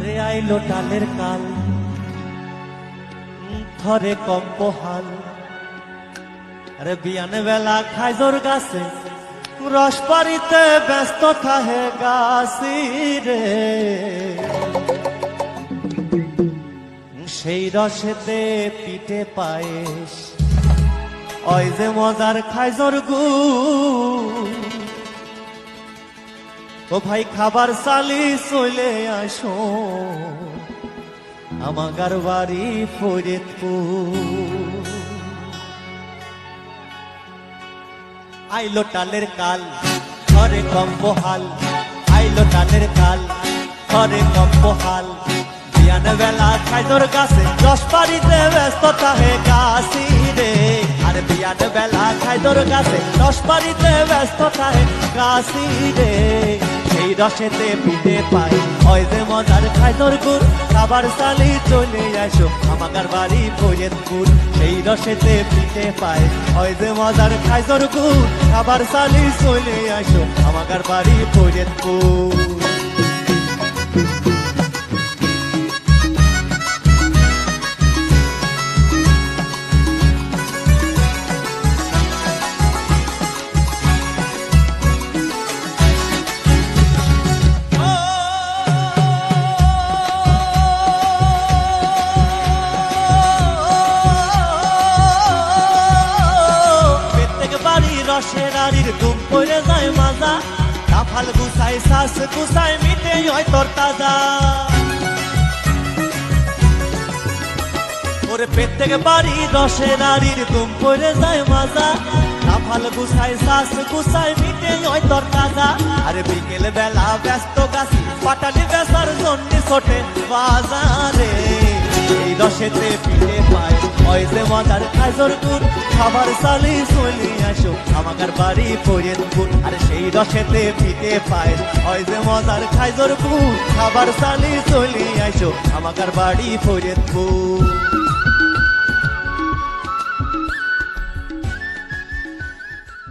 আরে আইলো টালের কাল, ধরে কম্প হাল। আরে বিয়ানে বেলা খাইজোর গাছে, রস পারিতে ব্যস্ত থাহে গাছি রে। সেই রসেতে পিঠে পায়েস, ওই যে মজার খাইজোর গুড়। ও ভাই খাবার চালি চলে আসো আমাগার বাড়ি ফরিদপুর। আইলো টালের কাল, ঘরে কম্প হাল। আইলো টালের কাল, ঘরে কম্প হাল। বিয়ান বেলা খাইজোর গাছে, রস পারিতে ব্যস্ত থাহে গাছি রে। আরে বিয়ান বেলা খাইজোর গাছে, রস পারিতে ব্যস্ত থাহে গাছি রে। সেই রসেতে পিঠে পাই, ওই যে মজার খাইজোর গুড়। খাবার চালি চলে আসো আমাগার বাড়ি ফরিদপুর। সেই রসেতে পিঠে পাই, ওই যে মজার খাইজোর গুড়। খাবার চালি চলে আসো আমাগার বাড়ি ফরিদপুর। রসের আড়ির ঘুম পড়ে যায় মাজা, কাফাল গুছাই শ্বাস গুছাই মিটে হয় তোর তাজা। ওরে পেট থেকে বাড়ি রসের আড়ির ঘুম পড়ে যায় মাজা, কাফাল গুছাই শ্বাস গুছাই মিটে হয় তোর তাজা। আরে বিকেল বেলা ব্যস্ত গাছি, পাটালি বেচার জন্য ছোটে বাজারে। এই রসেতে পিঠে পায়, ওই যে মজার খাইজোর গুড়। খাবার চালি চলে আসো আমাগার বাড়ি ফরিদপুর। আরে সেই রসেতে পিঠে পায়, ওই যে মজার খাইজোর গুড়। খাবার চালি চলে আসো আমাগার বাড়ি ফরিদপুর।